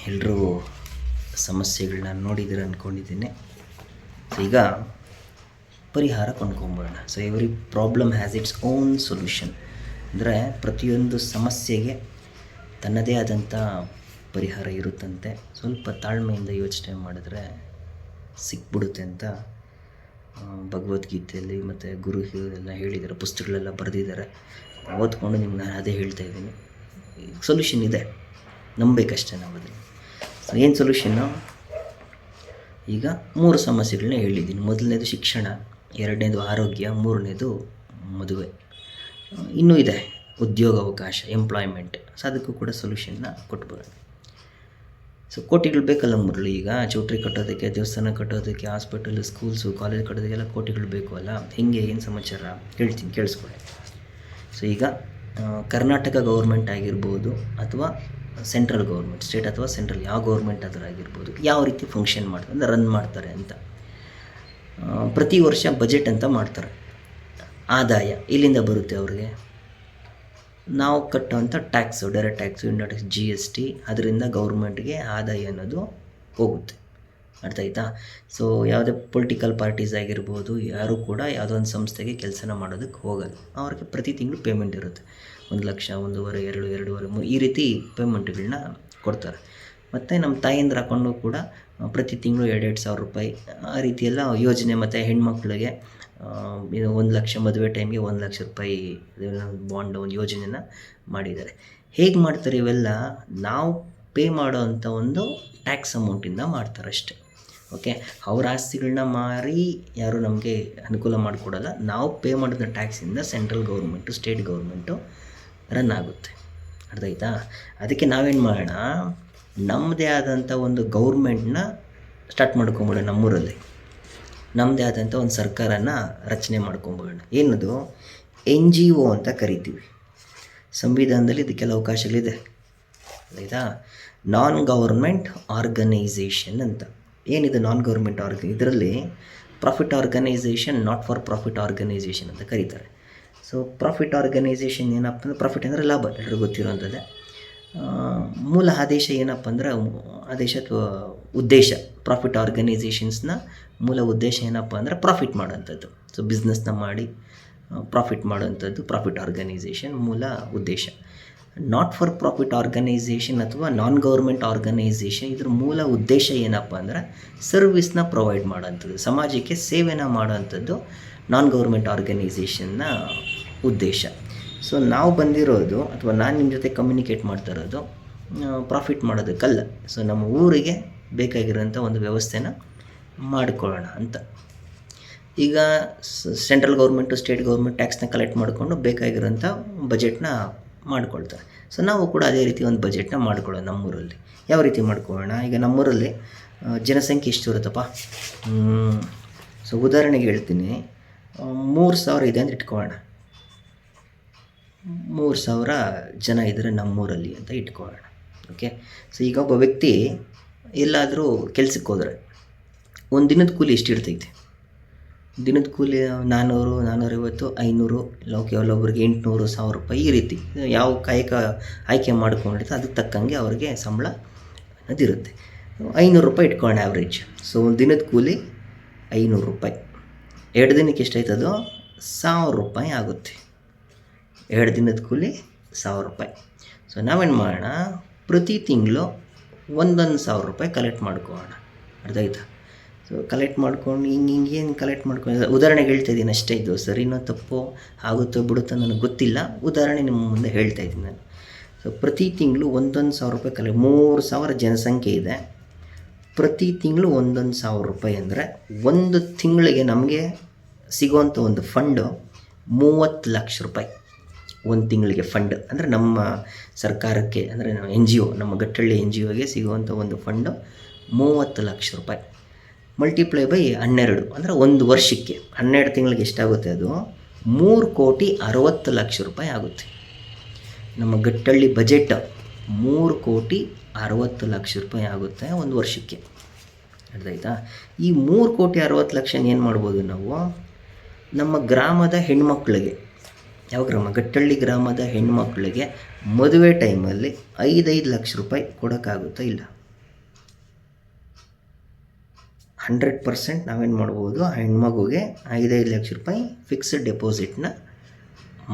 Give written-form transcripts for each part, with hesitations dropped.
ಎಲ್ಲರೂ ಸಮಸ್ಯೆಗಳನ್ನ ನೋಡಿದ್ದೀರ ಅಂದ್ಕೊಂಡಿದ್ದೀನಿ. ಸೊ ಈಗ ಪರಿಹಾರ ಕೊಂಡ್ಕೊಂಬೋಣ. So every problem has its own solution. ಅಂದರೆ ಪ್ರತಿಯೊಂದು ಸಮಸ್ಯೆಗೆ ತನ್ನದೇ ಆದಂಥ ಪರಿಹಾರ ಇರುತ್ತಂತೆ. ಸ್ವಲ್ಪ ತಾಳ್ಮೆಯಿಂದ ಯೋಚನೆ ಮಾಡಿದ್ರೆ ಸಿಕ್ಬಿಡುತ್ತೆ ಅಂತ ಭಗವದ್ಗೀತೆಯಲ್ಲಿ ಮತ್ತು ಗುರು ಎಲ್ಲ ಹೇಳಿದ್ದಾರೆ, ಪುಸ್ತಕಗಳೆಲ್ಲ ಬರೆದಿದ್ದಾರೆ. ಓದ್ಕೊಂಡು ನಿಮ್ಗೆ ನಾನು ಅದೇ ಹೇಳ್ತಾ ಇದ್ದೀನಿ. ಸೊಲ್ಯೂಷನ್ ಇದೆ, ನಂಬೇಕಷ್ಟೇ ನಾವು ಅದನ್ನು. ಸೊ ಏನು ಸೊಲ್ಯೂಷನ್ನು? ಈಗ 3 ಸಮಸ್ಯೆಗಳನ್ನ ಹೇಳಿದ್ದೀನಿ. ಮೊದಲನೇದು ಶಿಕ್ಷಣ, ಎರಡನೇದು ಆರೋಗ್ಯ, ಮೂರನೇದು ಮದುವೆ. ಇನ್ನೂ ಇದೆ ಉದ್ಯೋಗ ಅವಕಾಶ, ಎಂಪ್ಲಾಯ್ಮೆಂಟ್. ಸೊ ಅದಕ್ಕೂ ಕೂಡ ಸೊಲ್ಯೂಷನ್ನ ಕೊಟ್ಬಿಡೋಣ. ಸೊ ಕೋಟಿಗಳು ಬೇಕಲ್ಲ ಮುರಳಿ. ಈಗ ಚೌಟ್ರಿ ಕಟ್ಟೋದಕ್ಕೆ, ದೇವಸ್ಥಾನ ಕಟ್ಟೋದಕ್ಕೆ, ಹಾಸ್ಪಿಟಲ್, ಸ್ಕೂಲ್ಸು, ಕಾಲೇಜ್ ಕಟ್ಟೋದಕ್ಕೆಲ್ಲ ಕೋಟಿಗಳು ಬೇಕು ಅಲ್ಲ. ಹೆಂಗೆ, ಏನು ಸಮಾಚಾರ ಹೇಳ್ತೀನಿ, ಕೇಳಿಸ್ಕೊಳ್ಳಿ. ಸೊ ಈಗ ಕರ್ನಾಟಕ ಗೌರ್ಮೆಂಟ್ ಆಗಿರ್ಬೋದು ಅಥವಾ ಸೆಂಟ್ರಲ್ ಗೌರ್ಮೆಂಟ್, ಸ್ಟೇಟ್ ಅಥವಾ ಸೆಂಟ್ರಲ್ ಯಾವ ಗೌರ್ಮೆಂಟ್ ಆದರೂ ಆಗಿರ್ಬೋದು, ಯಾವ ರೀತಿ ಫಂಕ್ಷನ್ ಮಾಡ್ತಾರೆ ಅಂದರೆ ರನ್ ಮಾಡ್ತಾರೆ ಅಂತ. ಪ್ರತಿ ವರ್ಷ ಬಜೆಟ್ ಅಂತ ಮಾಡ್ತಾರೆ. ಆದಾಯ ಇಲ್ಲಿಂದ ಬರುತ್ತೆ ಅವ್ರಿಗೆ. ನಾವು ಕಟ್ಟೋವಂಥ tax, direct tax, indirect tax, GST, ಅದರಿಂದ ಗೌರ್ಮೆಂಟ್ಗೆ ಆದಾಯ ಅನ್ನೋದು ಹೋಗುತ್ತೆ. ಅರ್ಥ ಆಯ್ತಾ? ಸೊ ಯಾವುದೇ ಪೊಲಿಟಿಕಲ್ ಪಾರ್ಟೀಸ್ ಆಗಿರ್ಬೋದು, ಯಾರೂ ಕೂಡ ಯಾವುದೋ ಒಂದು ಸಂಸ್ಥೆಗೆ ಕೆಲಸನ ಮಾಡೋದಕ್ಕೆ ಹೋಗಲ್ಲ. ಅವ್ರಿಗೆ ಪ್ರತಿ ತಿಂಗಳು ಪೇಮೆಂಟ್ ಇರುತ್ತೆ. 1 ಲಕ್ಷ, 1.5, 2, 2.5, 3 ಈ ರೀತಿ ಪೇಮೆಂಟ್ಗಳನ್ನ ಕೊಡ್ತಾರೆ. ಮತ್ತು ನಮ್ಮ ತಾಯಂದ್ರ ಹಾಕೊಂಡು ಕೂಡ ಪ್ರತಿ ತಿಂಗಳು 2,000 ಸಾವಿರ ರೂಪಾಯಿ ಆ ರೀತಿಯೆಲ್ಲ ಯೋಜನೆ. ಮತ್ತು ಹೆಣ್ಮಕ್ಳಿಗೆ ಇದು 1 ಲಕ್ಷ ಮದುವೆ ಟೈಮ್ಗೆ 1 ಲಕ್ಷ ರೂಪಾಯಿ ಬಾಂಡ್ ಒಂದು ಯೋಜನೆನ ಮಾಡಿದ್ದಾರೆ. ಹೇಗೆ ಮಾಡ್ತಾರೆ ಇವೆಲ್ಲ? ನಾವು ಪೇ ಮಾಡೋ ಅಂಥ ಒಂದು ಟ್ಯಾಕ್ಸ್ ಅಮೌಂಟಿಂದ ಮಾಡ್ತಾರೆ ಅಷ್ಟೇ. ಓಕೆ, ಅವ್ರ ಆಸ್ತಿಗಳನ್ನ ಮಾರಿ ಯಾರೂ ನಮಗೆ ಅನುಕೂಲ ಮಾಡಿಕೊಡಲ್ಲ. ನಾವು ಪೇ ಮಾಡಿದ ಟ್ಯಾಕ್ಸಿಂದ central government, state government run ಆಗುತ್ತೆ. ಅರ್ಥ ಆಯ್ತಾ? ಅದಕ್ಕೆ ನಾವೇನು ಮಾಡೋಣ, ನಮ್ಮದೇ ಆದಂಥ ಒಂದು ಗೌರ್ಮೆಂಟ್ನ ಸ್ಟಾರ್ಟ್ ಮಾಡ್ಕೊಂಬಿಡೋಣ. ನಮ್ಮೂರಲ್ಲಿ ನಮ್ಮದೇ ಆದಂಥ ಒಂದು ಸರ್ಕಾರನ ರಚನೆ ಮಾಡ್ಕೊಂಬಿಡೋಣ. ಏನದು? NGO ಅಂತ ಕರಿತೀವಿ. ಸಂವಿಧಾನದಲ್ಲಿ ಇದಕ್ಕೆಲ್ಲ ಅವಕಾಶಗಳಿದೆ. ಆಯಿತಾ? ನಾನ್ ಗೌರ್ಮೆಂಟ್ ಆರ್ಗನೈಸೇಷನ್ ಅಂತ. ಏನಿದೆ ನಾನ್ ಗೌರ್ಮೆಂಟ್ ಇದರಲ್ಲಿ profit organisation, not for profit organisation ಅಂತ ಕರೀತಾರೆ. ಸೊ ಪ್ರಾಫಿಟ್ ಆರ್ಗನೈಸೇಷನ್ ಏನಪ್ಪ ಅಂದರೆ, ಪ್ರಾಫಿಟ್ ಅಂದರೆ ಲಾಭ, ಎಲ್ಲರಿಗೂ ಗೊತ್ತಿರೋಂಥದ್ದೇ. ಮೂಲ ಆದೇಶ ಏನಪ್ಪ ಅಂದರೆ, ಆದೇಶ ಅಥವಾ ಉದ್ದೇಶ, ಪ್ರಾಫಿಟ್ ಆರ್ಗನೈಸೇಷನ್ಸ್ನ ಮೂಲ ಉದ್ದೇಶ ಏನಪ್ಪ ಅಂದರೆ ಪ್ರಾಫಿಟ್ ಮಾಡೋಂಥದ್ದು. ಸೊ ಬಿಸ್ನೆಸ್ನ ಮಾಡಿ ಪ್ರಾಫಿಟ್ ಮಾಡೋಂಥದ್ದು ಪ್ರಾಫಿಟ್ ಆರ್ಗನೈಸೇಷನ್ ಮೂಲ ಉದ್ದೇಶ. ನಾಟ್ ಫಾರ್ ಪ್ರಾಫಿಟ್ ಆರ್ಗನೈಸೇಷನ್ ಅಥವಾ ನಾನ್ ಗೌರ್ಮೆಂಟ್ ಆರ್ಗನೈಸೇಷನ್, ಇದ್ರ ಮೂಲ ಉದ್ದೇಶ ಏನಪ್ಪ ಅಂದರೆ ಸರ್ವಿಸ್ನ ಪ್ರೊವೈಡ್ ಮಾಡೋಂಥದ್ದು, ಸಮಾಜಕ್ಕೆ ಸೇವೆನ ಮಾಡೋಂಥದ್ದು ನಾನ್ ಗೌರ್ಮೆಂಟ್ ಆರ್ಗನೈಸೇಷನ್ನ ಉದ್ದೇಶ. ಸೊ ನಾವು ಬಂದಿರೋದು, ಅಥವಾ ನಾನು ನಿಮ್ಮ ಜೊತೆ ಕಮ್ಯುನಿಕೇಟ್ ಮಾಡ್ತಾ ಇರೋದು ಪ್ರಾಫಿಟ್ ಮಾಡೋದಕ್ಕಲ್ಲ. ಸೊ ನಮ್ಮ ಊರಿಗೆ ಬೇಕಾಗಿರೋಂಥ ಒಂದು ವ್ಯವಸ್ಥೆನ ಮಾಡಿಕೊಳ್ಳೋಣ ಅಂತ. ಈಗ ಸೆಂಟ್ರಲ್ ಗೌರ್ಮೆಂಟು, ಸ್ಟೇಟ್ ಗೌರ್ಮೆಂಟ್ ಟ್ಯಾಕ್ಸ್ನ ಕಲೆಕ್ಟ್ ಮಾಡಿಕೊಂಡು ಬೇಕಾಗಿರೋಂಥ ಬಜೆಟ್ನ ಮಾಡ್ಕೊಳ್ತಾರೆ. ಸೊ ನಾವು ಕೂಡ ಅದೇ ರೀತಿ ಒಂದು ಬಜೆಟ್ನ ಮಾಡ್ಕೊಳ್ಳೋಣ ನಮ್ಮೂರಲ್ಲಿ. ಯಾವ ರೀತಿ ಮಾಡ್ಕೊಳ್ಳೋಣ? ಈಗ ನಮ್ಮೂರಲ್ಲಿ ಜನಸಂಖ್ಯೆ ಎಷ್ಟು ಇರುತ್ತಪ್ಪ? ಸೊ ಉದಾಹರಣೆಗೆ ಹೇಳ್ತೀನಿ, 3,000 ಇದೆ ಅಂತ ಇಟ್ಕೊಳ್ಳೋಣ. 3,000 ಜನ ಇದ್ದರೆ ನಮ್ಮೂರಲ್ಲಿ ಅಂತ ಇಟ್ಕೊಳ್ಳೋಣ. ಓಕೆ, ಸೊ ಈಗ ಒಬ್ಬ ವ್ಯಕ್ತಿ ಎಲ್ಲಾದರೂ ಕೆಲ್ಸಕ್ಕೆ ಹೋದರೆ ಒಂದು ದಿನದ ಕೂಲಿ ಎಷ್ಟು ಇರ್ತೈತೆ? ದಿನದ ಕೂಲಿ 400, 450, 500, ಕೆಲವೊಬ್ಬರಿಗೆ 800, 1,000 ರೂಪಾಯಿ ಈ ರೀತಿ. ಯಾವ ಕಾಯಕ ಆಯ್ಕೆ ಮಾಡ್ಕೊಂಡಿರ್ತಾರೆ ಅದಕ್ಕೆ ತಕ್ಕಂಗೆ ಅವ್ರಿಗೆ ಸಂಬಳ ಅದಿರುತ್ತೆ. 500 ರೂಪಾಯಿ ಇಟ್ಕೊಳ್ಳೋಣ ಆ್ಯಾವ್ರೇಜ್. ಸೊ ಒಂದು ದಿನದ ಕೂಲಿ 500 ರೂಪಾಯಿ. 2 ದಿನಕ್ಕೆ ಎಷ್ಟಾಯ್ತದೋ 1,000 ರೂಪಾಯಿ ಆಗುತ್ತೆ. 2 ದಿನದ ಕೂಲಿ 1,000 ರೂಪಾಯಿ. ಸೊ ನಾವೇನು ಮಾಡೋಣ, ಪ್ರತಿ ತಿಂಗಳು 1,000 ರೂಪಾಯಿ ಕಲೆಕ್ಟ್ ಮಾಡ್ಕೊಳ್ಳೋಣ. ಅರ್ಥ ಆಯ್ತಾ? ಸೊ ಕಲೆಕ್ಟ್ ಮಾಡ್ಕೊಂಡು ಹಿಂಗೇನು ಕಲೆಕ್ಟ್ ಮಾಡ್ಕೊಂಡು, ಉದಾಹರಣೆಗೆ ಹೇಳ್ತಾ ಇದ್ದೀನಿ ಅಷ್ಟೇ. ಇದು ಸರಿನೋ ತಪ್ಪೋ, ಆಗುತ್ತೋ ಬಿಡುತ್ತೋ ನನಗೆ ಗೊತ್ತಿಲ್ಲ, ಉದಾಹರಣೆ ನಿಮ್ಮ ಮುಂದೆ ಹೇಳ್ತಾ ಇದ್ದೀನಿ ನಾನು. ಸೊ ಪ್ರತಿ ತಿಂಗಳು 1,000 ರೂಪಾಯಿ 3,000 ಜನಸಂಖ್ಯೆ ಇದೆ. ಪ್ರತಿ ತಿಂಗಳು 1,000 ರೂಪಾಯಿ ಅಂದರೆ ಒಂದು ತಿಂಗಳಿಗೆ ನಮಗೆ ಸಿಗೋವಂಥ ಒಂದು ಫಂಡು 30 ಲಕ್ಷ ರೂಪಾಯಿ. ಒಂದು ತಿಂಗಳಿಗೆ ಫಂಡ್ ಅಂದರೆ ನಮ್ಮ ಸರ್ಕಾರಕ್ಕೆ, ಅಂದರೆ NGO, ನಮ್ಮ ಗಟ್ಟಳ್ಳಿ NGOಗೆ ಸಿಗುವಂಥ ಒಂದು ಫಂಡು 30 ಲಕ್ಷ ರೂಪಾಯಿ. ಮಲ್ಟಿಪ್ಲೈ ಬೈ 12 ಅಂದರೆ ಒಂದು ವರ್ಷಕ್ಕೆ 12 ತಿಂಗಳಿಗೆ ಎಷ್ಟಾಗುತ್ತೆ? ಅದು 3,60,00,000 ರೂಪಾಯಿ ಆಗುತ್ತೆ. ನಮ್ಮ ಗಟ್ಟಳ್ಳಿ ಬಜೆಟ್ 3,60,00,000 ರೂಪಾಯಿ ಆಗುತ್ತೆ ಒಂದು ವರ್ಷಕ್ಕೆ. ಅರ್ಥ ಆಯ್ತಾ? ಈ 3,60,00,000 ಏನು ಮಾಡ್ಬೋದು ನಾವು? ನಮ್ಮ ಗ್ರಾಮದ ಹೆಣ್ಮಕ್ಳಿಗೆ, ಯಾವ ಗ್ರಾಮ? ಗಟ್ಟಳ್ಳಿ ಗ್ರಾಮದ ಹೆಣ್ಮಕ್ಳಿಗೆ ಮದುವೆ ಟೈಮಲ್ಲಿ 5 ಲಕ್ಷ ರೂಪಾಯಿ ಕೊಡೋಕ್ಕಾಗುತ್ತಾ? ಇಲ್ಲ. 100% ನಾವೇನು ಮಾಡ್ಬೋದು, ಆ ಹೆಣ್ಮಗುಗೆ 5 ಲಕ್ಷ ರೂಪಾಯಿ ಫಿಕ್ಸ್ಡ್ ಡೆಪಾಸಿಟ್ನ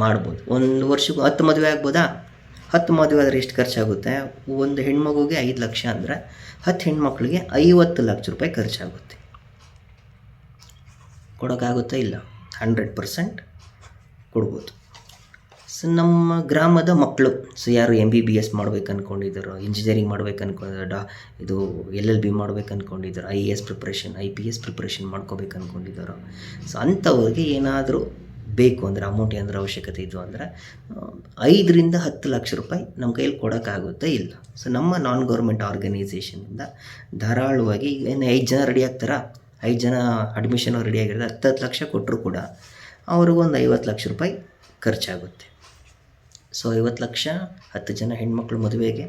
ಮಾಡ್ಬೋದು. ಒಂದು ವರ್ಷಕ್ಕೆ 10 ಮದುವೆ ಆಗ್ಬೋದಾ? 10 ಮದುವೆ ಆದರೆ ಎಷ್ಟು ಖರ್ಚಾಗುತ್ತೆ? ಒಂದು ಹೆಣ್ಮಗುಗೆ 5 ಲಕ್ಷ ಅಂದರೆ 10 ಹೆಣ್ಮಕ್ಳಿಗೆ 50 ಲಕ್ಷ ರೂಪಾಯಿ ಖರ್ಚಾಗುತ್ತೆ. ಕೊಡೋಕ್ಕಾಗುತ್ತಾ? ಇಲ್ಲ. 100% ಕೊಡ್ಬೋದು. ಸೊ ನಮ್ಮ ಗ್ರಾಮದ ಮಕ್ಕಳು, ಸೊ ಯಾರು MBBS ಮಾಡ್ಬೇಕು ಅಂದ್ಕೊಂಡಿದ್ದಾರೋ, ಇಂಜಿನಿಯರಿಂಗ್ ಮಾಡ್ಬೇಕು ಅಂದ್ಕೊಂಡಿದ್ದಾರೋ, ಇದು LLB ಮಾಡ್ಬೇಕು ಅಂದ್ಕೊಂಡಿದ್ದಾರೋ, IAS ಪ್ರಿಪ್ರೇಷನ್, IPS ಪ್ರಿಪ್ರೇಷನ್ ಮಾಡ್ಕೋಬೇಕು ಅಂದ್ಕೊಂಡಿದ್ದಾರೋ, ಸೊ ಅಂಥವ್ರಿಗೆ ಏನಾದರೂ ಬೇಕು ಅಂದರೆ, ಅಮೌಂಟ್ ಏನಾದರೂ ಅವಶ್ಯಕತೆ ಇದ್ದು ಅಂದರೆ 5ರಿಂದ 10 ಲಕ್ಷ ರೂಪಾಯಿ ನಮ್ಮ ಕೈಯಲ್ಲಿ ಕೊಡೋಕ್ಕಾಗುತ್ತೆ? ಇಲ್ಲ. ಸೊ ನಮ್ಮ ನಾನ್ ಗೌರ್ಮೆಂಟ್ ಆರ್ಗನೈಸೇಷನಿಂದ ಧಾರಾಳವಾಗಿ, ಏನು 5 ಜನ ರೆಡಿ ಆಗ್ತಾರಾ? 5 ಜನ ಅಡ್ಮಿಷನ್ ರೆಡಿ ಆಗಿರೋದು 10 ಲಕ್ಷ ಕೊಟ್ಟರು ಕೂಡ ಅವ್ರಿಗೊಂದು 50 ಲಕ್ಷ ರೂಪಾಯಿ ಖರ್ಚಾಗುತ್ತೆ. ಸೊ 50 ಲಕ್ಷ 10 ಜನ ಹೆಣ್ಮಕ್ಳು ಮದುವೆಗೆ.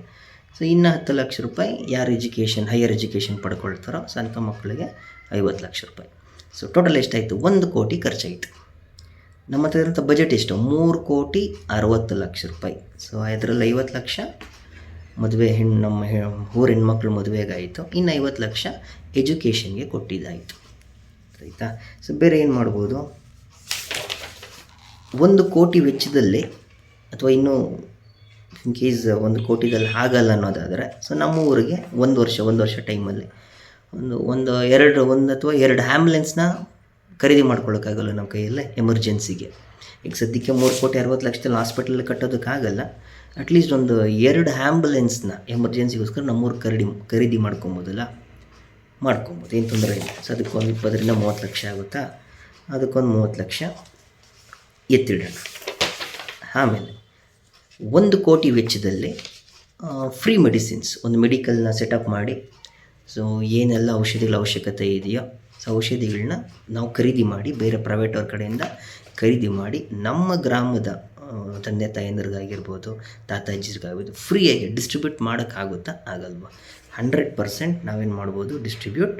ಸೊ ಇನ್ನು 10 ಲಕ್ಷ ರೂಪಾಯಿ ಯಾರು ಹೈಯರ್ ಎಜುಕೇಷನ್ ಪಡ್ಕೊಳ್ತಾರೋ, ಸೊ ಅಂಥ ಮಕ್ಕಳಿಗೆ 50 ಲಕ್ಷ ರೂಪಾಯಿ. ಸೊ ಟೋಟಲ್ ಎಷ್ಟಾಯಿತು? 1 ಕೋಟಿ ಖರ್ಚಾಯಿತು. ನಮ್ಮ ಹತ್ರ ಇರೋಂಥ ಬಜೆಟ್ ಎಷ್ಟು? 3,60,00,000 ರೂಪಾಯಿ. ಸೊ ಅದರಲ್ಲಿ 50 ಲಕ್ಷ ಮದುವೆ ನಮ್ಮ ಊರ ಹೆಣ್ಮಕ್ಳು ಮದುವೆಗಾಯಿತು, ಇನ್ನು 50 ಲಕ್ಷ ಎಜುಕೇಷನ್ಗೆ ಕೊಟ್ಟಿದ್ದಾಯಿತು. ಆಯಿತಾ? ಸೊ ಬೇರೆ ಏನು ಮಾಡ್ಬೋದು? 1 ಕೋಟಿ ವೆಚ್ಚದಲ್ಲಿ, ಅಥವಾ ಇನ್ನೂ ಇನ್ ಕೇಸ್ 1 ಕೋಟಿದಲ್ಲಿ ಆಗಲ್ಲ ಅನ್ನೋದಾದರೆ, ಸೊ ನಮ್ಮ ಊರಿಗೆ ಒಂದು ವರ್ಷ ಟೈಮಲ್ಲಿ ಒಂದು ಅಥವಾ ಎರಡು ಆ್ಯಂಬುಲೆನ್ಸ್ನ ಖರೀದಿ ಮಾಡ್ಕೊಳ್ಳೋಕ್ಕಾಗಲ್ಲ ನಮ್ಮ ಕೈಯಲ್ಲೇ ಎಮರ್ಜೆನ್ಸಿಗೆ. ಈಗ ಸದ್ಯಕ್ಕೆ 3,60,00,000 ಹಾಸ್ಪಿಟಲಲ್ಲಿ ಕಟ್ಟೋದಕ್ಕಾಗಲ್ಲ. ಅಟ್ಲೀಸ್ಟ್ ಒಂದು 2 ಆ್ಯಂಬುಲೆನ್ಸ್ನ ಎಮರ್ಜೆನ್ಸಿಗೋಸ್ಕರ ನಮ್ಮೂರು ಖರೀದಿ ಮಾಡ್ಕೊಬೋದಲ್ಲ? ಮಾಡ್ಕೊಬೋದು, ಏನು ತೊಂದರೆ ಇಲ್ಲ. ಸೊ ಅದಕ್ಕೊಂದು 20ರಿಂದ 30 ಲಕ್ಷ ಆಗುತ್ತಾ? ಅದಕ್ಕೊಂದು 30 ಲಕ್ಷ ಎತ್ತಿಡೋಣ. ಆಮೇಲೆ 1 ಕೋಟಿ ವೆಚ್ಚದಲ್ಲಿ ಫ್ರೀ ಮೆಡಿಸಿನ್ಸ್, ಒಂದು ಮೆಡಿಕಲ್ನ ಸೆಟಪ್ ಮಾಡಿ, ಸೊ ಏನೆಲ್ಲ ಔಷಧಿಗಳ ಅವಶ್ಯಕತೆ ಇದೆಯೋ, ಸೊ ಔಷಧಿಗಳನ್ನ ನಾವು ಖರೀದಿ ಮಾಡಿ, ಬೇರೆ ಪ್ರೈವೇಟವ್ರ ಕಡೆಯಿಂದ ಖರೀದಿ ಮಾಡಿ, ನಮ್ಮ ಗ್ರಾಮದ ತಂದೆ ತಾಯಂದ್ರಿಗಾಗಿರ್ಬೋದು, ತಾತ ಅಜ್ಜಿರ್ಗಾಗಿರ್ಬೋದು, ಫ್ರೀಯಾಗಿ ಡಿಸ್ಟ್ರಿಬ್ಯೂಟ್ ಮಾಡೋಕ್ಕಾಗುತ್ತಾ? ಆಗಲ್ವಾ? 100% ನಾವೇನು ಮಾಡ್ಬೋದು? ಡಿಸ್ಟ್ರಿಬ್ಯೂಟ್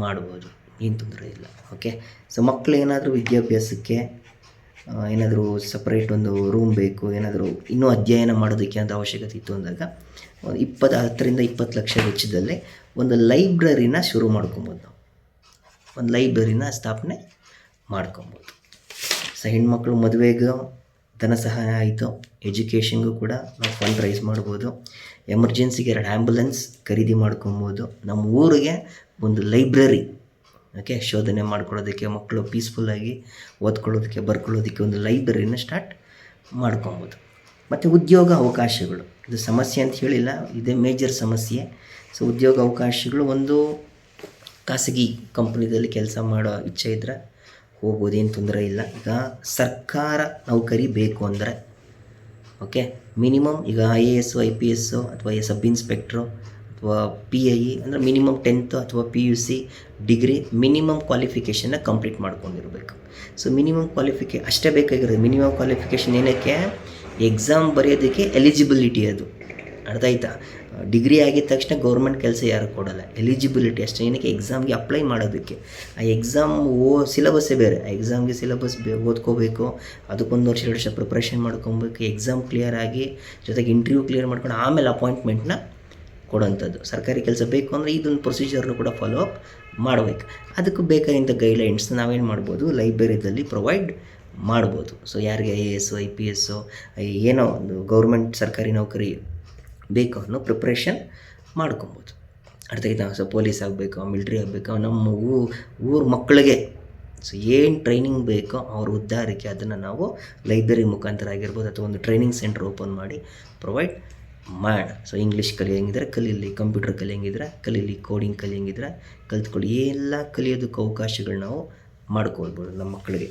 ಮಾಡ್ಬೋದು, ಏನು ತೊಂದರೆ ಇಲ್ಲ. ಓಕೆ. ಸೊ ಮಕ್ಕಳು ಏನಾದರೂ ವಿದ್ಯಾಭ್ಯಾಸಕ್ಕೆ ಏನಾದರೂ ಸಪ್ರೇಟ್ ಒಂದು ರೂಮ್ ಬೇಕು, ಏನಾದರೂ ಇನ್ನೂ ಅಧ್ಯಯನ ಮಾಡೋದಕ್ಕೆ ಅಂತ ಅವಶ್ಯಕತೆ ಇತ್ತು ಅಂದಾಗ 10ರಿಂದ 20 ಲಕ್ಷ ವೆಚ್ಚದಲ್ಲೇ ಒಂದು ಲೈಬ್ರರಿನ ಶುರು ಮಾಡ್ಕೊಬೋದು. ನಾವು ಒಂದು ಲೈಬ್ರರಿನ ಸ್ಥಾಪನೆ ಮಾಡ್ಕೊಬೋದು. ಸೊ ಹೆಣ್ಮಕ್ಳು ಮದುವೆಗೂ ಧನ ಸಹಾಯ ಆಯಿತು, ಎಜುಕೇಷನ್ಗೂ ಕೂಡ ನಾವು ಫಂಡ್ ರೈಸ್ ಮಾಡ್ಬೋದು, ಎಮರ್ಜೆನ್ಸಿಗೆ 2 ಆ್ಯಂಬುಲೆನ್ಸ್ ಖರೀದಿ ಮಾಡ್ಕೊಬೋದು, ನಮ್ಮ ಊರಿಗೆ ಒಂದು ಲೈಬ್ರರಿ, ಓಕೆ, ಶೋಧನೆ ಮಾಡ್ಕೊಳ್ಳೋದಕ್ಕೆ, ಮಕ್ಕಳು ಪೀಸ್ಫುಲ್ಲಾಗಿ ಓದ್ಕೊಳ್ಳೋದಕ್ಕೆ, ಬರ್ಕೊಳ್ಳೋದಕ್ಕೆ ಒಂದು ಲೈಬ್ರರಿನ ಸ್ಟಾರ್ಟ್ ಮಾಡ್ಕೊಬೋದು. ಮತ್ತು ಉದ್ಯೋಗ ಅವಕಾಶಗಳು, ಇದು ಸಮಸ್ಯೆ ಅಂತ ಹೇಳಿಲ್ಲ, ಇದೇ ಮೇಜರ್ ಸಮಸ್ಯೆ. ಸೊ ಉದ್ಯೋಗ ಅವಕಾಶಗಳು, ಒಂದು ಖಾಸಗಿ ಕಂಪ್ನಿದಲ್ಲಿ ಕೆಲಸ ಮಾಡೋ ಇಚ್ಛೆ ಇದ್ದರೆ ಹೋಗ್ಬೋದು, ಏನು ತೊಂದರೆ ಇಲ್ಲ. ಈಗ ಸರ್ಕಾರ ನೌಕರಿ ಬೇಕು ಅಂದರೆ, ಓಕೆ, ಮಿನಿಮಮ್ ಈಗ IAS IPS ಅಥವಾ ಸಬ್ ಇನ್ಸ್ಪೆಕ್ಟ್ರು ಅಥವಾ PIE ಅಂದರೆ ಮಿನಿಮಮ್ 10th ಅಥವಾ PUC ಡಿಗ್ರಿ ಮಿನಿಮಮ್ ಕ್ವಾಲಿಫಿಕೇಷನ್ನ ಕಂಪ್ಲೀಟ್ ಮಾಡ್ಕೊಂಡಿರಬೇಕು. ಸೊ ಮಿನಿಮಮ್ ಅಷ್ಟೇ ಬೇಕಾಗಿರೋದು. ಮಿನಿಮಮ್ ಕ್ವಾಲಿಫಿಕೇಷನ್ ಏನಕ್ಕೆ? ಎಕ್ಸಾಮ್ ಬರೆಯೋದಕ್ಕೆ ಎಲಿಜಿಬಿಲಿಟಿ, ಅದು ಅರ್ಥ ಆಯ್ತಾ? ಡಿಗ್ರಿ ಆಗಿದ ತಕ್ಷಣ ಗೌರ್ಮೆಂಟ್ ಕೆಲಸ ಯಾರು ಕೊಡೋಲ್ಲ, ಎಲಿಜಿಬಿಲಿಟಿ ಅಷ್ಟೇ. ಏನಕ್ಕೆ? ಎಕ್ಸಾಮ್ಗೆ ಅಪ್ಲೈ ಮಾಡೋದಕ್ಕೆ. ಆ ಎಕ್ಸಾಮ್ ಸಿಲೆಬಸ್ಸೇ ಬೇರೆ, ಆ ಎಕ್ಸಾಮ್ಗೆ ಸಿಲೆಬಸ್ ಓದ್ಕೋಬೇಕು, ಅದಕ್ಕೊಂದು ವರ್ಷ 2 ವರ್ಷ ಪ್ರಿಪ್ರೇಷನ್ ಮಾಡ್ಕೊಬೇಕು, ಎಕ್ಸಾಮ್ ಕ್ಲಿಯರ್ ಆಗಿ ಜೊತೆಗೆ ಇಂಟರ್ವ್ಯೂ ಕ್ಲಿಯರ್ ಮಾಡ್ಕೊಂಡು ಆಮೇಲೆ ಅಪಾಯಿಂಟ್ಮೆಂಟ್ನ ಕೊಡೋಂಥದ್ದು. ಸರ್ಕಾರಿ ಕೆಲಸ ಬೇಕು ಅಂದರೆ ಇದೊಂದು ಪ್ರೊಸೀಜರ್ನು ಕೂಡ ಫಾಲೋ ಅಪ್ ಮಾಡಬೇಕು. ಅದಕ್ಕೂ ಬೇಕಾಗಿದ್ದ ಗೈಡ್ಲೈನ್ಸ್ನ ನಾವೇನು ಮಾಡ್ಬೋದು? ಲೈಬ್ರರಿದಲ್ಲಿ ಪ್ರೊವೈಡ್ ಮಾಡ್ಬೋದು. ಸೊ ಯಾರಿಗೆ IAS IPS ಏನೋ ಒಂದು ಗೌರ್ಮೆಂಟ್ ಸರ್ಕಾರಿ ನೌಕರಿ ಬೇಕು ಅನ್ನೋ ಪ್ರಿಪ್ರೇಷನ್ ಮಾಡ್ಕೊಬೋದು. ಅರ್ಥ ಆಯ್ತಾ? ಸೊ ಪೊಲೀಸ್ ಆಗಬೇಕು, ಮಿಲ್ಟ್ರಿ ಆಗಬೇಕು, ನಮ್ಮ ಊರ ಮಕ್ಕಳಿಗೆ ಸೊ ಏನು ಟ್ರೈನಿಂಗ್ ಬೇಕೋ ಅವ್ರ ಉದ್ಧಾರಕ್ಕೆ ಅದನ್ನು ನಾವು ಲೈಬ್ರರಿ ಮುಖಾಂತರ ಆಗಿರ್ಬೋದು, ಅಥವಾ ಒಂದು ಟ್ರೈನಿಂಗ್ ಸೆಂಟರ್ ಓಪನ್ ಮಾಡಿ ಪ್ರೊವೈಡ್ ಮಾಡಿ. ಸೊ ಇಂಗ್ಲೀಷ್ ಕಲಿಯಂಗಿದ್ರೆ ಕಲೀಲಿ, ಕಂಪ್ಯೂಟರ್ ಕಲಿಯಂಗಿದ್ರೆ ಕಲೀಲಿ, ಕೋಡಿಂಗ್ ಕಲಿಯಂಗಿದ್ರೆ ಕಲ್ತ್ಕೊಳ್ಳಿ, ಎಲ್ಲ ಕಲಿಯೋದಕ್ಕೆ ಅವಕಾಶಗಳು ನಾವು ಮಾಡ್ಕೊಳ್ಬೋದು ನಮ್ಮ ಮಕ್ಕಳಿಗೆ.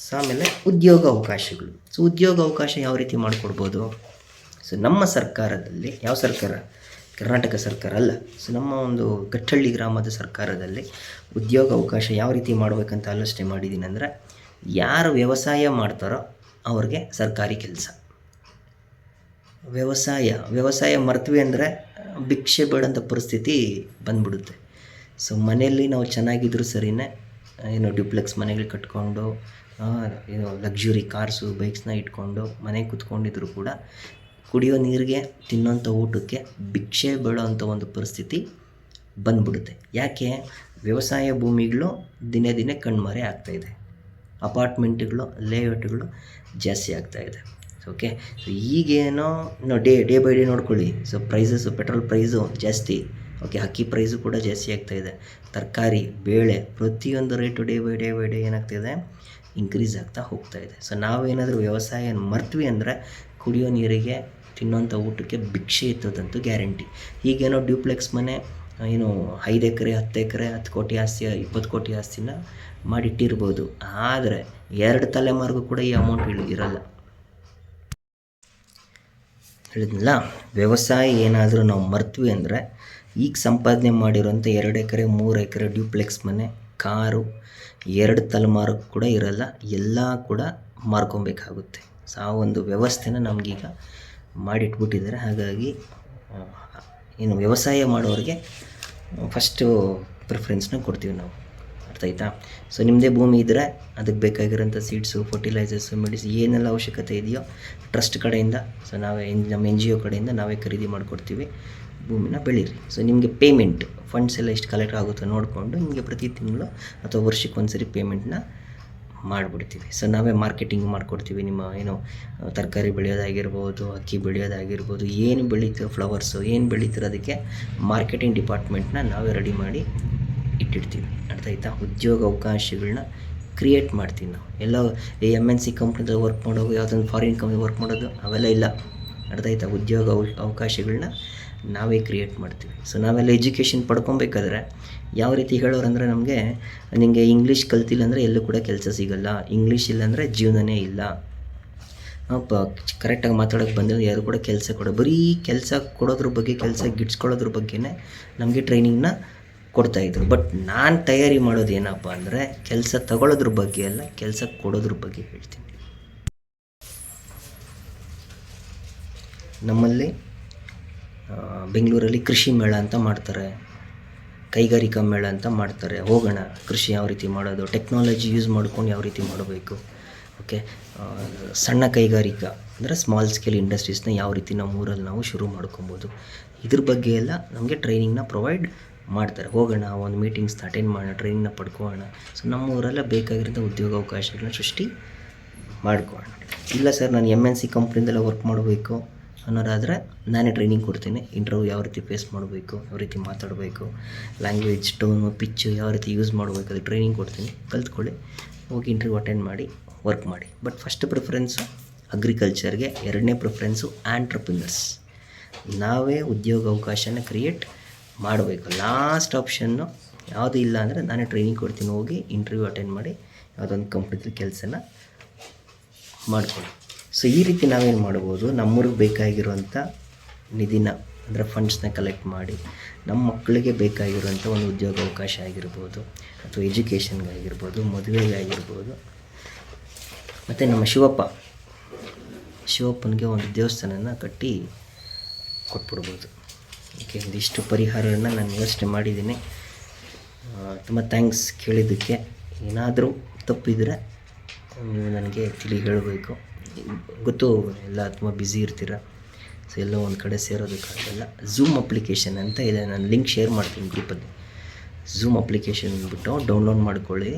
ಸೊ ಆಮೇಲೆ ಉದ್ಯೋಗ ಅವಕಾಶಗಳು. ಸೊ ಉದ್ಯೋಗ ಅವಕಾಶ ಯಾವ ರೀತಿ ಮಾಡಿಕೊಡ್ಬೋದು? ಸೊ ನಮ್ಮ ಸರ್ಕಾರದಲ್ಲಿ, ಯಾವ ಸರ್ಕಾರ? ಕರ್ನಾಟಕ ಸರ್ಕಾರ ಅಲ್ಲ, ಸೊ ನಮ್ಮ ಒಂದು ಗಟ್ಟಳ್ಳಿ ಗ್ರಾಮದ ಸರ್ಕಾರದಲ್ಲಿ ಉದ್ಯೋಗ ಅವಕಾಶ ಯಾವ ರೀತಿ ಮಾಡಬೇಕಂತ ಆಲೋಚನೆ ಮಾಡಿದ್ದೀನಿ ಅಂದರೆ, ಯಾರು ವ್ಯವಸಾಯ ಮಾಡ್ತಾರೋ ಅವ್ರಿಗೆ ಸರ್ಕಾರಿ ಕೆಲಸ. ವ್ಯವಸಾಯ ಮರ್ತ್ವಿ ಅಂದರೆ ಭಿಕ್ಷೆ ಬೇಡಂಥ ಪರಿಸ್ಥಿತಿ ಬಂದ್ಬಿಡುತ್ತೆ. ಸೊ ಮನೆಯಲ್ಲಿ ನಾವು ಚೆನ್ನಾಗಿದ್ರು ಸರಿನೇ, ಏನೋ ಡ್ಯೂಪ್ಲೆಕ್ಸ್ ಮನೆಗಳು ಕಟ್ಕೊಂಡು, ಏನೋ ಲಕ್ಸುರಿ ಕಾರ್ಸು ಬೈಕ್ಸ್ನ ಇಟ್ಕೊಂಡು ಮನೆಗೆ ಕೂತ್ಕೊಂಡಿದ್ರು ಕೂಡ ಕುಡಿಯೋ ನೀರಿಗೆ, ತಿನ್ನೋಂಥ ಊಟಕ್ಕೆ ಭಿಕ್ಷೆ ಬೇಡೋ ಅಂಥ ಒಂದು ಪರಿಸ್ಥಿತಿ ಬಂದ್ಬಿಡುತ್ತೆ. ಯಾಕೆ? ವ್ಯವಸಾಯ ಭೂಮಿಗಳು ದಿನೇ ದಿನೇ ಕಣ್ಮರೆ ಆಗ್ತಾಯಿದೆ, ಅಪಾರ್ಟ್ಮೆಂಟ್ಗಳು ಲೇಔಟ್ಗಳು ಜಾಸ್ತಿ ಆಗ್ತಾಯಿದೆ. ಓಕೆ, ಸೊ ಈಗೇನೋ ಡೇ ಬೈ ಡೇ ನೋಡ್ಕೊಳ್ಳಿ. ಸೊ ಪ್ರೈಸಸ್ಸು, ಪೆಟ್ರೋಲ್ ಪ್ರೈಸು ಜಾಸ್ತಿ, ಓಕೆ, ಅಕ್ಕಿ ಪ್ರೈಸು ಕೂಡ ಜಾಸ್ತಿ ಆಗ್ತಾಯಿದೆ, ತರಕಾರಿ ಬೇಳೆ ಪ್ರತಿಯೊಂದು ರೇಟು ಡೇ ಬೈ ಡೇ ಏನಾಗ್ತಾಯಿದೆ, ಇನ್ಕ್ರೀಸ್ ಆಗ್ತಾ ಹೋಗ್ತಾಯಿದೆ. ಸೊ ನಾವೇನಾದರೂ ವ್ಯವಸಾಯ ಮರ್ತ್ವಿ ಅಂದರೆ ಕುಡಿಯೋ ನೀರಿಗೆ, ತಿನ್ನೋಂಥ ಊಟಕ್ಕೆ ಭಿಕ್ಷೆ ಎತ್ತೋದಂತೂ ಗ್ಯಾರಂಟಿ. ಈಗೇನೋ ಡ್ಯೂಪ್ಲೆಕ್ಸ್ ಮನೆ, ಏನು 5 ಎಕರೆ 10 ಎಕರೆ 10 ಕೋಟಿ ಆಸ್ತಿ 20 ಕೋಟಿ ಆಸ್ತಿನ ಮಾಡಿಟ್ಟಿರ್ಬೋದು, ಆದರೆ 2 ತಲೆಮಾರಿಗೂ ಕೂಡ ಈ ಅಮೌಂಟ್ ಇರಲ್ಲ. ಹೇಳಿದ್ನಲ್ಲ, ವ್ಯವಸಾಯ ಏನಾದರೂ ನಾವು ಮರ್ತ್ವಿ ಅಂದರೆ ಈಗ ಸಂಪಾದನೆ ಮಾಡಿರೋಂಥ 2 ಎಕರೆ 3 ಎಕರೆ ಡ್ಯೂಪ್ಲೆಕ್ಸ್ ಮನೆ, ಕಾರು 2 ತಲೆಮಾರು ಕೂಡ ಇರಲ್ಲ, ಎಲ್ಲ ಕೂಡ ಮಾರ್ಕೊಬೇಕಾಗುತ್ತೆ. ಸೊ ಆ ಒಂದು ವ್ಯವಸ್ಥೆನ ನಮಗೀಗ ಮಾಡಿಟ್ಬಿಟ್ಟಿದ್ದಾರೆ. ಹಾಗಾಗಿ ಏನು ವ್ಯವಸಾಯ ಮಾಡೋರಿಗೆ ಫಸ್ಟು ಪ್ರಿಫರೆನ್ಸ್ನ ಕೊಡ್ತೀವಿ ನಾವು, ಅರ್ಥ ಆಯ್ತಾ? ಸೊ ನಿಮ್ಮದೇ ಭೂಮಿ ಇದ್ದರೆ ಅದಕ್ಕೆ ಬೇಕಾಗಿರೋಂಥ ಸೀಡ್ಸು, ಫರ್ಟಿಲೈಸರ್ಸು, ಮೆಡಿಸಿನ್ ಏನೆಲ್ಲ ಅವಶ್ಯಕತೆ ಇದೆಯೋ ಟ್ರಸ್ಟ್ ಕಡೆಯಿಂದ, ಸೊ ನಾವೇ ನಮ್ಮ NGO ಕಡೆಯಿಂದ ನಾವೇ ಖರೀದಿ ಮಾಡಿಕೊಡ್ತೀವಿ, ಭೂಮಿನ ಬೆಳೀರಿ. ಸೊ ನಿಮಗೆ ಪೇಮೆಂಟ್ ಫಂಡ್ಸ್ ಎಲ್ಲ ಎಷ್ಟು ಕಲೆಕ್ಟ್ ಆಗುತ್ತೋ ನೋಡಿಕೊಂಡು ನಿಮಗೆ ಪ್ರತಿ ತಿಂಗಳು ಅಥವಾ ವರ್ಷಕ್ಕೆ ಒಂದು ಸರಿ ಪೇಮೆಂಟ್ನ ಮಾಡಿಬಿಡ್ತೀವಿ. ಸೊ ನಾವೇ ಮಾರ್ಕೆಟಿಂಗ್ ಮಾಡಿಕೊಡ್ತೀವಿ. ನಿಮ್ಮ ಏನು ತರಕಾರಿ ಬೆಳೆಯೋದಾಗಿರ್ಬೋದು, ಅಕ್ಕಿ ಬೆಳೆಯೋದಾಗಿರ್ಬೋದು, ಏನು ಬೆಳೀತೀರೋ, ಫ್ಲವರ್ಸು ಏನು ಬೆಳೀತೀರೋ ಅದಕ್ಕೆ ಮಾರ್ಕೆಟಿಂಗ್ ಡಿಪಾರ್ಟ್ಮೆಂಟ್ನ ನಾವೇ ರೆಡಿ ಮಾಡಿ ಇಟ್ಟಿರ್ತೀವಿ, ಅರ್ಥ ಆಯ್ತಾ? ಉದ್ಯೋಗ ಅವಕಾಶಗಳನ್ನ ಕ್ರಿಯೇಟ್ ಮಾಡ್ತೀವಿ ನಾವು. ಎಲ್ಲ MNC ಕಂಪ್ನಿದಲ್ಲಿ ವರ್ಕ್ ಮಾಡೋದು, ಯಾವುದೊಂದು ಫಾರಿನ್ ಕಂಪ್ನಿ ವರ್ಕ್ ಮಾಡೋದು ಅವೆಲ್ಲ ಇಲ್ಲ, ಅರ್ಥ ಆಯ್ತಾ? ಉದ್ಯೋಗ ಅವಕಾಶಗಳನ್ನ ನಾವೇ ಕ್ರಿಯೇಟ್ ಮಾಡ್ತೀವಿ. ಸೊ ನಾವೆಲ್ಲ ಎಜುಕೇಷನ್ ಪಡ್ಕೊಬೇಕಾದ್ರೆ ಯಾವ ರೀತಿ ಹೇಳೋರಂದರೆ, ನಮಗೆ ನಿಮಗೆ ಇಂಗ್ಲೀಷ್ ಕಲ್ತಿಲ್ಲ ಅಂದರೆ ಎಲ್ಲೂ ಕೂಡ ಕೆಲಸ ಸಿಗಲ್ಲ, ಇಂಗ್ಲೀಷ್ ಇಲ್ಲಾಂದರೆ ಜೀವನನೇ ಇಲ್ಲ, ಕರೆಕ್ಟಾಗಿ ಮಾತಾಡೋಕ್ಕೆ ಬಂದರೆ ಯಾರು ಕೂಡ ಕೆಲಸ ಬರೀ ಕೆಲಸ ಕೊಡೋದ್ರ ಬಗ್ಗೆ, ಕೆಲಸ ಗಿಟ್ಸ್ಕೊಳ್ಳೋದ್ರ ಬಗ್ಗೆನೇ ನಮಗೆ ಟ್ರೈನಿಂಗ್ನ ಕೊಡ್ತಾಯಿದ್ರು. ಬಟ್ ನಾನು ತಯಾರಿ ಮಾಡೋದು ಏನಪ್ಪ ಅಂದರೆ ಕೆಲಸ ತಗೊಳ್ಳೋದ್ರ ಬಗ್ಗೆ ಅಲ್ಲ, ಕೆಲಸ ಕೊಡೋದ್ರ ಬಗ್ಗೆ ಹೇಳ್ತೀನಿ. ನಮ್ಮಲ್ಲಿ ಬೆಂಗಳೂರಲ್ಲಿ ಕೃಷಿ ಮೇಳ ಅಂತ ಮಾಡ್ತಾರೆ, ಕೈಗಾರಿಕಾ ಮೇಳ ಅಂತ ಮಾಡ್ತಾರೆ. ಹೋಗೋಣ, ಕೃಷಿ ಯಾವ ರೀತಿ ಮಾಡೋದು, ಟೆಕ್ನಾಲಜಿ ಯೂಸ್ ಮಾಡ್ಕೊಂಡು ಯಾವ ರೀತಿ ಮಾಡಬೇಕು, ಓಕೆ, ಸಣ್ಣ ಕೈಗಾರಿಕಾ ಅಂದರೆ ಸ್ಮಾಲ್ ಸ್ಕೇಲ್ ಇಂಡಸ್ಟ್ರೀಸ್ನ ಯಾವ ರೀತಿ ನಮ್ಮ ಊರಲ್ಲಿ ನಾವು ಶುರು ಮಾಡ್ಕೊಬೋದು, ಇದ್ರ ಬಗ್ಗೆ ಎಲ್ಲ ನಮಗೆ ಟ್ರೈನಿಂಗ್ನ ಪ್ರೊವೈಡ್ ಮಾಡ್ತಾರೆ. ಹೋಗೋಣ, ಒಂದು ಮೀಟಿಂಗ್ಸ್ನ ಅಟೆಂಡ್ ಮಾಡೋಣ, ಟ್ರೈನಿಂಗ್ನ ಪಡ್ಕೊಳ್ಳೋಣ. ಸೊ ನಮ್ಮ ಊರಲ್ಲೇ ಬೇಕಾಗಿರೋಂಥ ಉದ್ಯೋಗ ಅವಕಾಶಗಳನ್ನ ಸೃಷ್ಟಿ ಮಾಡ್ಕೊಳ್ಳೋಣ. ಇಲ್ಲ ಸರ್, ನಾನು MNC ಕಂಪ್ನಿದೆಲ್ಲ ವರ್ಕ್ ಮಾಡಬೇಕು ಅನ್ನೋರಾದರೆ ನಾನೇ ಟ್ರೈನಿಂಗ್ ಕೊಡ್ತೀನಿ. ಇಂಟರ್ವ್ಯೂ ಯಾವ ರೀತಿ ಫೇಸ್ ಮಾಡಬೇಕು, ಯಾವ ರೀತಿ ಮಾತಾಡಬೇಕು, ಲ್ಯಾಂಗ್ವೇಜ್, ಟೋನು, ಪಿಚ್ಚು ಯಾವ ರೀತಿ ಯೂಸ್ ಮಾಡಬೇಕು, ಅದು ಟ್ರೈನಿಂಗ್ ಕೊಡ್ತೀನಿ. ಕಲ್ತ್ಕೊಳ್ಳಿ, ಹೋಗಿ ಇಂಟರ್ವ್ಯೂ ಅಟೆಂಡ್ ಮಾಡಿ, ವರ್ಕ್ ಮಾಡಿ. ಬಟ್ ಫಸ್ಟ್ ಪ್ರಿಫರೆನ್ಸು ಅಗ್ರಿಕಲ್ಚರ್ಗೆ, 2ನೇ ಪ್ರಿಫರೆನ್ಸು ಆಂಟ್ರಪ್ರಿನರ್ಸ್. ನಾವೇ ಉದ್ಯೋಗ ಅವಕಾಶನ ಕ್ರಿಯೇಟ್ ಮಾಡಬೇಕು. ಲಾಸ್ಟ್ ಆಪ್ಷನ್ನು ಯಾವುದೂ ಇಲ್ಲ ಅಂದರೆ ನಾನೇ ಟ್ರೈನಿಂಗ್ ಕೊಡ್ತೀನಿ, ಹೋಗಿ ಇಂಟರ್ವ್ಯೂ ಅಟೆಂಡ್ ಮಾಡಿ ಯಾವುದೊಂದು ಕಂಪ್ನಿದಲ್ಲಿ ಕೆಲಸನ ಮಾಡಿಕೊಳ್ಳಿ. ಸೊ ಈ ರೀತಿ ನಾವೇನು ಮಾಡ್ಬೋದು, ನಮ್ಮೂರಿಗೆ ಬೇಕಾಗಿರುವಂಥ ನಿಧಿನ ಅಂದರೆ ಫಂಡ್ಸ್ನ ಕಲೆಕ್ಟ್ ಮಾಡಿ ನಮ್ಮ ಮಕ್ಕಳಿಗೆ ಬೇಕಾಗಿರುವಂಥ ಒಂದು ಉದ್ಯೋಗ ಅವಕಾಶ ಆಗಿರ್ಬೋದು, ಅಥವಾ ಎಜುಕೇಷನ್ಗಾಗಿರ್ಬೋದು, ಮದುವೆಗಾಗಿರ್ಬೋದು, ಮತ್ತು ನಮ್ಮ ಶಿವಪ್ಪನಿಗೆ ಒಂದು ದೇವಸ್ಥಾನನ ಕಟ್ಟಿ ಕೊಟ್ಬಿಡ್ಬೋದು. ಓಕೆ, ಇದಿಷ್ಟು ಪರಿಹಾರವನ್ನು ನಾನು ಯೋಚನೆ ಮಾಡಿದ್ದೀನಿ. ತುಂಬ ಥ್ಯಾಂಕ್ಸ್ ಕೇಳಿದ್ದಕ್ಕೆ. ಏನಾದರೂ ತಪ್ಪಿದರೆ ನೀವು ನನಗೆ ತಿಳಿ ಹೇಳಬೇಕು. ಗೊತ್ತು, ಎಲ್ಲ ತುಂಬ ಬ್ಯುಸಿ ಇರ್ತೀರ, ಸೊ ಎಲ್ಲ ಒಂದು ಕಡೆ ಸೇರೋದಕ್ಕಾಗಲ್ಲ. ಝೂಮ್ ಅಪ್ಲಿಕೇಶನ್ ಅಂತ ಇದೆ, ನಾನು ಲಿಂಕ್ ಶೇರ್ ಮಾಡ್ತೀನಿ ಗ್ರೂಪಲ್ಲಿ. ಝೂಮ್ ಅಪ್ಲಿಕೇಶನ್ ಅಂದ್ಬಿಟ್ಟು ಡೌನ್ಲೋಡ್ ಮಾಡ್ಕೊಳ್ಳಿ,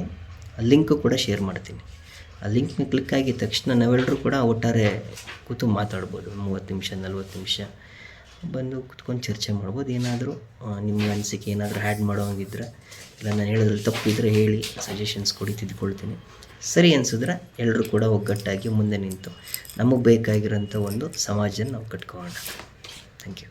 ಆ ಲಿಂಕು ಕೂಡ ಶೇರ್ ಮಾಡ್ತೀನಿ. ಆ ಲಿಂಕ್ನ ಕ್ಲಿಕ್ ಆಗಿದ ತಕ್ಷಣ ನಾವೆಲ್ಲರೂ ಕೂಡ ಒಟ್ಟಾರೆ ಕೂತು ಮಾತಾಡ್ಬೋದು. 30 ನಿಮಿಷ 40 ನಿಮಿಷ ಬಂದು ಕುತ್ಕೊಂಡು ಚರ್ಚೆ ಮಾಡ್ಬೋದು. ಏನಾದರೂ ನಿಮ್ಮ ಅನಿಸಿಕೆ ಏನಾದರೂ ಆ್ಯಡ್ ಮಾಡೋಂಗಿದ್ರೆ, ಇಲ್ಲ ನಾನು ಹೇಳೋದ್ರಲ್ಲಿ ತಪ್ಪಿದ್ರೆ ಹೇಳಿ, ಸಜೆಷನ್ಸ್ ಕೊಡಿ, ತಿದ್ಕೊಳ್ತೀನಿ. ಸರಿ ಅನಿಸಿದ್ರೆ ಎಲ್ಲರೂ ಕೂಡ ಒಗ್ಗಟ್ಟಾಗಿ ಮುಂದೆ ನಿಂತು ನಮಗೆ ಬೇಕಾಗಿರೋಂಥ ಒಂದು ಸಮಾಜನ ನಾವು ಕಟ್ಕೊಳ್ಳೋಣ. Thank you.